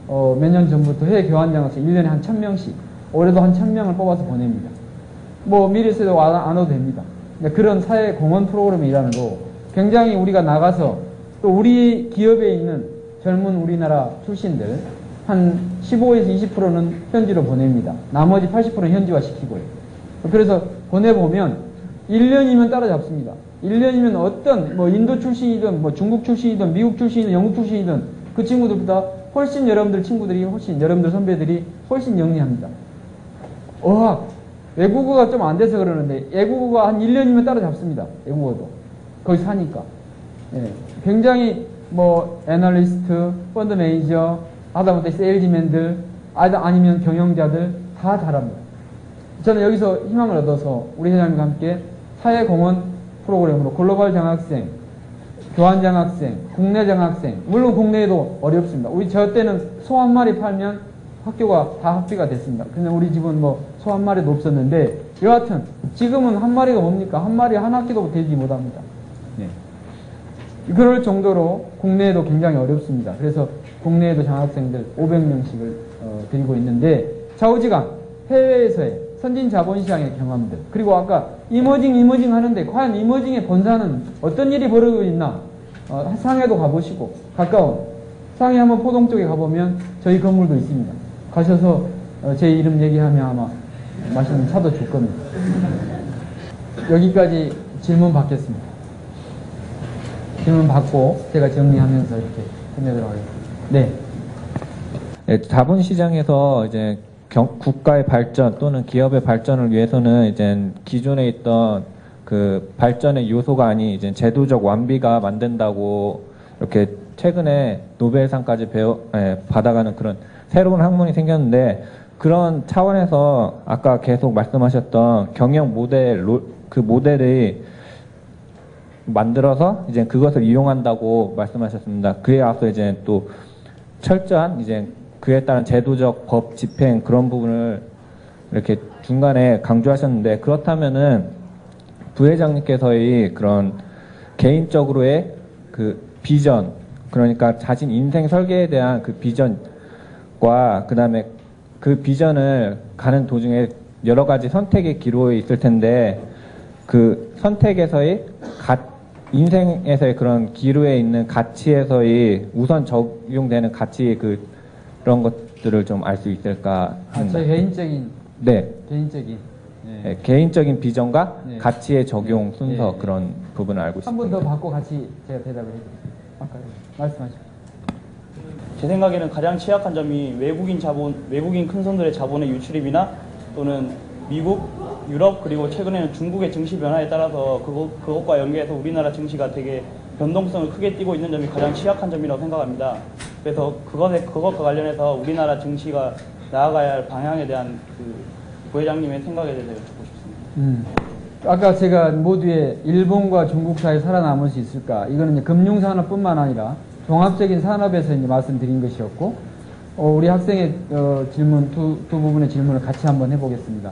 몇 년 전부터 해외 교환장에서 1년에 한 1000명씩 올해도 한 1000명을 뽑아서 보냅니다. 미래에서도 안 와도 됩니다. 그런 사회 공헌 프로그램을 일하는거 굉장히 우리가 나가서 또 우리 기업에 있는 젊은 우리나라 출신들 한 15에서 20%는 현지로 보냅니다. 나머지 80%는 현지화 시키고요. 그래서 보내보면 1년이면 따라잡습니다. 1년이면 어떤 뭐 인도 출신이든 뭐 중국 출신이든 미국 출신이든 영국 출신이든 그 친구들보다 훨씬 여러분들 친구들이 훨씬 여러분들 선배들이 훨씬 영리합니다. 어학 외국어가 좀 안 돼서 그러는데 외국어가 한 1년이면 따라잡습니다. 외국어도 거기 사니까. 예, 굉장히 뭐 애널리스트, 펀드 매니저, 하다못해 세일즈맨들 아니면 경영자들 다 잘합니다. 저는 여기서 희망을 얻어서 우리 회장님과 함께 사회공헌 프로그램으로 글로벌 장학생, 교환 장학생, 국내 장학생, 물론 국내에도 어렵습니다. 우리 저 때는 소 한 마리 팔면 학교가 다 학비가 됐습니다. 근데 우리 집은 뭐 소 한 마리도 없었는데 여하튼 지금은 한 마리가 뭡니까? 한 마리 한 학기도 되지 못합니다. 네. 그럴 정도로 국내에도 굉장히 어렵습니다. 그래서 국내에도 장학생들 500명씩을 드리고 있는데 좌우지간 해외에서의 선진 자본시장의 경험들 그리고 아까 이머징 하는데 과연 이머징의 본사는 어떤 일이 벌어지고 있나 상해도 가보시고 가까운 상해 한번 포동 쪽에 가보면 저희 건물도 있습니다. 가셔서 제 이름 얘기하면 아마 맛있는 차도 줄 겁니다. 여기까지 질문 받겠습니다. 질문 받고 제가 정리하면서 이렇게 끝내도록 하겠습니다. 네. 네, 자본시장에서 이제 국가의 발전 또는 기업의 발전을 위해서는 이제 기존에 있던 그 발전의 요소가 아닌 이제 제도적 완비가 만든다고 이렇게 최근에 노벨상까지 받아가는 그런 새로운 학문이 생겼는데 그런 차원에서 아까 계속 말씀하셨던 경영 모델 그 모델이 만들어서 이제 그것을 이용한다고 말씀하셨습니다. 그에 앞서 이제 또 철저한 이제 그에 따른 제도적 법 집행 그런 부분을 이렇게 중간에 강조하셨는데 그렇다면은 부회장님께서의 그런 개인적으로의 그 비전 그러니까 자신 인생 설계에 대한 그 비전과 그 다음에 그 비전을 가는 도중에 여러 가지 선택의 기로에 있을 텐데 그 선택에서의 인생에서의 그런 기로에 있는 가치에서의 우선 적용되는 가치 그런 것들을 좀 알 수 있을까? 제 개인적인 네. 개인적인 네, 개인적인 비전과 네. 가치의 적용 네. 순서 네. 그런 부분을 알고 한 번 싶습니다. 더 받고 같이 제가 대답을 해드릴게요. 아까 말씀하시죠. 제 생각에는 가장 취약한 점이 외국인 큰 손들의 자본의 유출입이나 또는 미국, 유럽 그리고 최근에는 중국의 증시 변화에 따라서 그것과 연계해서 우리나라 증시가 되게 변동성을 크게 띠고 있는 점이 가장 취약한 점이라고 생각합니다. 그래서 그것과 관련해서 우리나라 증시가 나아가야 할 방향에 대한 그 부회장님의 생각에 대해서 여쭙고 싶습니다. 아까 제가 모두의 일본과 중국 사이에 살아남을 수 있을까? 이거는 이제 금융산업뿐만 아니라 종합적인 산업에서 이제 말씀드린 것이었고, 우리 학생의 질문 두 부분의 질문을 같이 한번 해보겠습니다.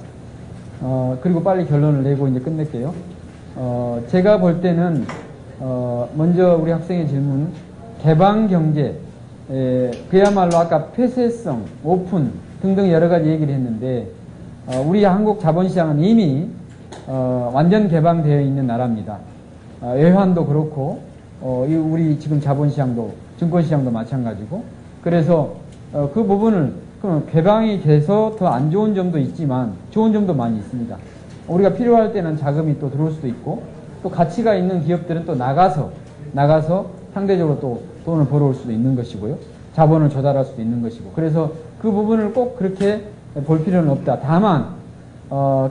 그리고 빨리 결론을 내고 이제 끝낼게요. 제가 볼 때는 먼저 우리 학생의 질문, 개방 경제, 그야말로 아까 폐쇄성, 오픈 등등 여러 가지 얘기를 했는데, 우리 한국 자본시장은 이미 완전 개방되어 있는 나라입니다. 외환도 그렇고 우리 지금 자본시장도 증권시장도 마찬가지고 그래서 그 부분을 개방이 돼서 더 안 좋은 점도 있지만 좋은 점도 많이 있습니다. 우리가 필요할 때는 자금이 또 들어올 수도 있고 또 가치가 있는 기업들은 또 나가서 상대적으로 또 돈을 벌어올 수도 있는 것이고요. 자본을 조달할 수도 있는 것이고 그래서 그 부분을 꼭 그렇게 볼 필요는 없다. 다만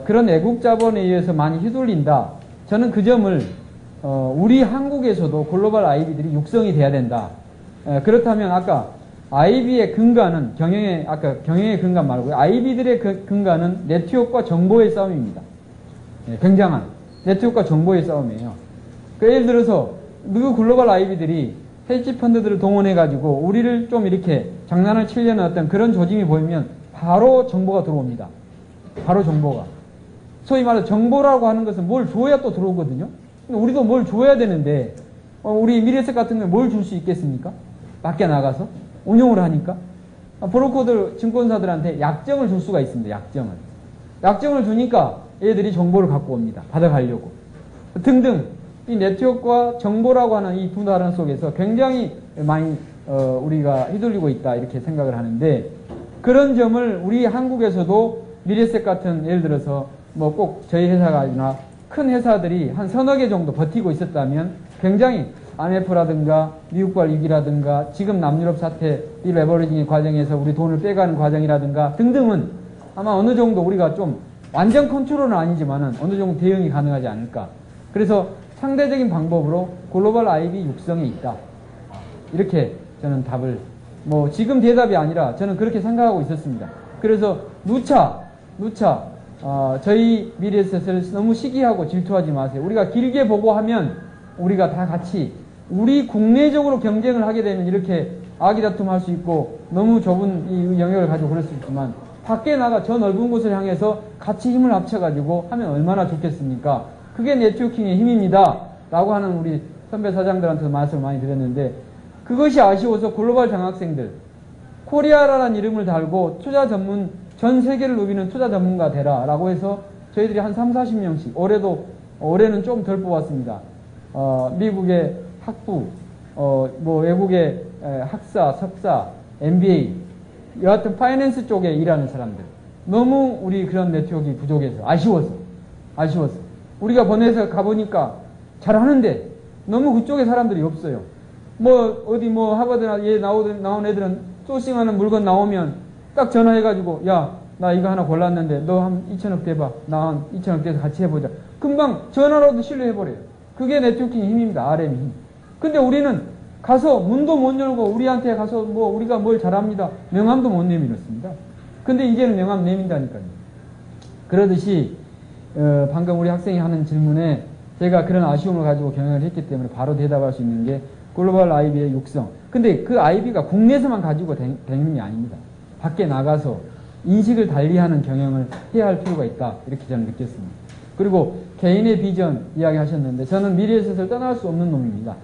그런 외국 자본에 의해서 많이 휘둘린다. 저는 그 점을 우리 한국에서도 글로벌 IB들이 육성이 돼야 된다. 그렇다면 아까 IB의 근간은 경영의 근간 말고요. IB들의 근간은 네트워크와 정보의 싸움입니다. 굉장한 네트워크와 정보의 싸움이에요. 예를 들어서 미국 글로벌 IB들이 헤지 펀드들을 동원해가지고 우리를 좀 이렇게 장난을 치려는 어떤 그런 조짐이 보이면 바로 정보가 들어옵니다. 바로 정보가. 소위 말해서 정보라고 하는 것은 뭘 줘야 또 들어오거든요. 우리도 뭘 줘야 되는데 우리 미래에셋 같은 경우에 뭘 줄 수 있겠습니까? 밖에 나가서 운용을 하니까 브로커들 증권사들한테 약정을 줄 수가 있습니다. 약정을 주니까 얘들이 정보를 갖고 옵니다. 받아가려고 등등 이 네트워크와 정보라고 하는 이 두 나라 속에서 굉장히 많이 우리가 휘둘리고 있다 이렇게 생각을 하는데 그런 점을 우리 한국에서도 미래에셋 같은 예를 들어서 뭐 꼭 저희 회사가 아니라 큰 회사들이 한 서너 개 정도 버티고 있었다면 굉장히 IMF라든가 미국발 위기라든가 지금 남유럽 사태 이 레버리징 과정에서 우리 돈을 빼가는 과정이라든가 등등은 아마 어느 정도 우리가 좀 완전 컨트롤은 아니지만은 어느 정도 대응이 가능하지 않을까. 그래서 상대적인 방법으로 글로벌 IB 육성에 있다. 이렇게 저는 답을 뭐 지금 대답이 아니라 저는 그렇게 생각하고 있었습니다. 그래서 누차 저희 미래에셋을 너무 시기하고 질투하지 마세요. 우리가 길게 보고 하면 우리가 다 같이 우리 국내적으로 경쟁을 하게 되면 이렇게 아기다툼할 수 있고 너무 좁은 이 영역을 가지고 그럴 수 있지만 밖에 나가 저 넓은 곳을 향해서 같이 힘을 합쳐가지고 하면 얼마나 좋겠습니까? 그게 네트워킹의 힘입니다. 라고 하는 우리 선배 사장들한테도 말씀을 많이 드렸는데 그것이 아쉬워서 글로벌 장학생들 코리아라는 이름을 달고 투자 전문 전 세계를 누비는 투자 전문가 되라 라고 해서 저희들이 한 30-40명씩 올해는 좀 덜 뽑았습니다. 미국의 학부 뭐 외국의 학사, 석사, MBA 여하튼 파이낸스 쪽에 일하는 사람들 너무 우리 그런 네트워크가 부족해서 아쉬워서 우리가 번에서 가보니까 잘하는데 너무 그쪽에 사람들이 없어요. 뭐 어디 뭐 하버드나 얘 나온 애들은 소싱하는 물건 나오면 딱 전화해가지고 야 나 이거 하나 골랐는데 너 한 2천억 대봐. 나 한 2천억 대서 같이 해보자. 금방 전화로도 신뢰해버려요. 그게 네트워킹 힘입니다. RM의 힘. 근데 우리는 가서 문도 못 열고 우리한테 가서 뭐 우리가 뭘 잘합니다. 명함도 못 내밀었습니다. 근데 이제는 명함 내민다니까요. 그러듯이 방금 우리 학생이 하는 질문에 제가 그런 아쉬움을 가지고 경영을 했기 때문에 바로 대답할 수 있는 게 글로벌 IB의 육성. 근데 그 IB가 국내에서만 가지고 되는 게 아닙니다. 밖에 나가서 인식을 달리하는 경영을 해야 할 필요가 있다. 이렇게 저는 느꼈습니다. 그리고 개인의 비전 이야기 하셨는데 저는 미래에셋을 떠날 수 없는 놈입니다.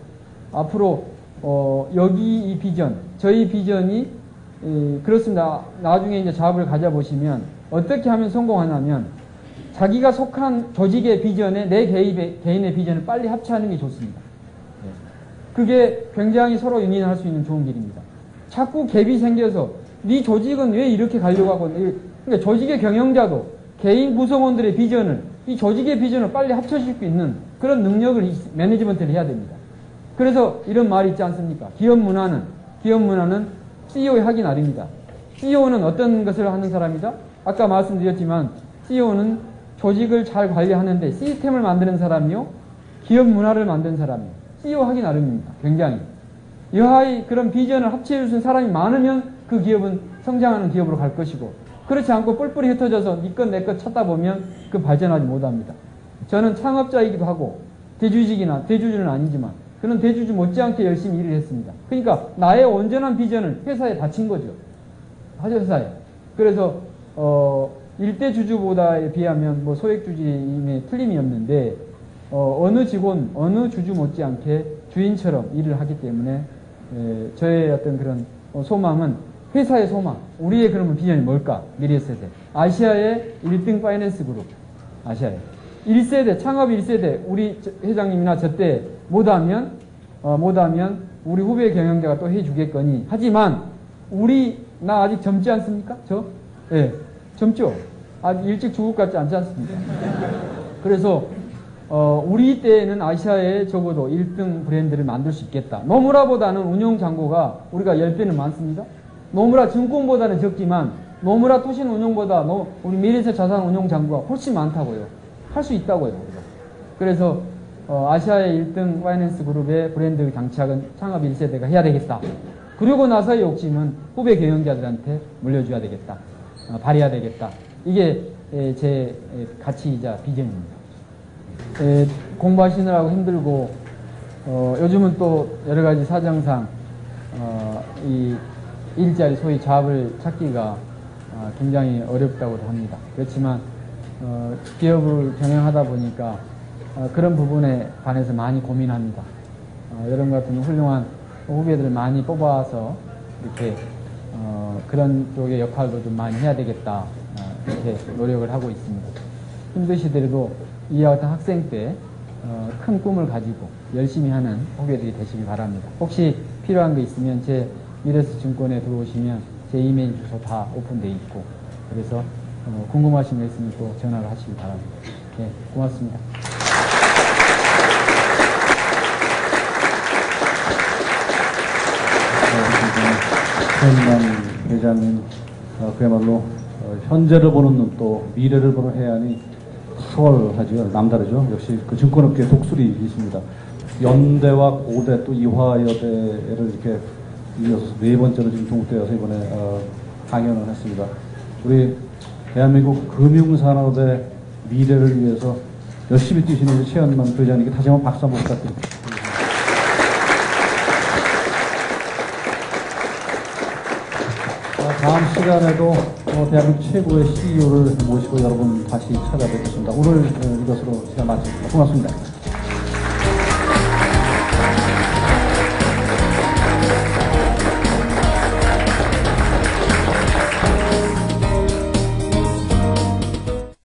앞으로 여기 이 비전, 저희 비전이 그렇습니다. 나중에 이제 작업을 가져보시면 어떻게 하면 성공하냐면 자기가 속한 조직의 비전에 내 개인의 비전을 빨리 합치하는 게 좋습니다. 그게 굉장히 서로 윈윈할 수 있는 좋은 길입니다. 자꾸 갭이 생겨서 네 조직은 왜 이렇게 가려고 하고 그러니까 조직의 경영자도 개인 구성원들의 비전을 이 조직의 비전을 빨리 합쳐질 수 있는 그런 능력을 매니지먼트를 해야 됩니다. 그래서 이런 말이 있지 않습니까? 기업 문화는 CEO의 하기 나름입니다. CEO는 어떤 것을 하는 사람이다? 아까 말씀드렸지만 CEO는 조직을 잘 관리하는데 시스템을 만드는 사람이요. 기업 문화를 만드는 사람이요. CEO 하기 나름입니다. 굉장히. 여하의 그런 비전을 합치해 주는 사람이 많으면 그 기업은 성장하는 기업으로 갈 것이고 그렇지 않고 뿔뿔이 흩어져서 네 것 내 것 찾다 보면 그 발전하지 못합니다. 저는 창업자이기도 하고 대주주는 아니지만 그런 대주주 못지않게 열심히 일을 했습니다. 그러니까 나의 온전한 비전을 회사에 바친 거죠. 회사에. 그래서 1대 주주보다에 비하면 뭐 소액주주임에 틀림이 없는데 어느 직원, 어느 주주 못지않게 주인처럼 일을 하기 때문에 저의 어떤 그런 소망은 회사의 소망, 우리의 그러면 비전이 뭘까? 미래에셋의 아시아의 1등 파이낸스 그룹, 아시아의 1세대, 창업 1세대, 우리 회장님이나 저 때 못하면 우리 후배 경영자가 또 해주겠거니. 하지만 나 아직 젊지 않습니까? 예, 젊죠? 아직 일찍 죽을 것 같지 않지 않습니까? 그래서 우리 때에는 아시아에 적어도 1등 브랜드를 만들 수 있겠다. 노무라보다는 운용 잔고가 우리가 10배는 많습니다. 노무라 증권보다는 적지만 노무라 투신 운용보다 우리 미래에셋 자산 운용 잔고가 훨씬 많다고요. 할 수 있다고요. 그래서 아시아의 1등 파이낸스 그룹의 브랜드 장착은 창업 1세대가 해야 되겠다. 그리고 나서의 욕심은 후배 경영자들한테 물려줘야 되겠다. 발휘해야 되겠다. 이게 제 가치이자 비전입니다. 공부하시느라고 힘들고 요즘은 또 여러 가지 사정상 이 일자리 소위 잡을 찾기가 굉장히 어렵다고 합니다. 그렇지만 기업을 경영하다 보니까 그런 부분에 관해서 많이 고민합니다. 이런 같은 훌륭한 후배들을 많이 뽑아서 이렇게 그런 쪽의 역할도 좀 많이 해야 되겠다. 이렇게 노력을 하고 있습니다. 힘드시더라도 이와 같은 학생 때 큰 꿈을 가지고 열심히 하는 후배들이 되시길 바랍니다. 혹시 필요한 거 있으면 제 미래에셋 증권에 들어오시면 제 이메일 주소 다 오픈되어 있고 그래서 궁금하신 거 있으면 또 전화를 하시기 바랍니다. 네, 고맙습니다. 최현만 회장님 그야말로 현재를 보는 눈 또 미래를 보는 해안이 탁월하죠. 남다르죠. 역시 그 증권업계에 독수리 있습니다. 연대와 고대 또 이화여대를 이렇게 이어서 네 번째로 지금 동국대에서 이번에 강연을 했습니다. 우리 대한민국 금융산업의 미래를 위해서 열심히 뛰시는 최현만 회장님께 다시 한번 박수 한번 부탁드립니다. 다음 시간에도 대한민국 최고의 CEO를 모시고 여러분 다시 찾아뵙겠습니다. 오늘 이것으로 시간 마치겠습니다. 고맙습니다.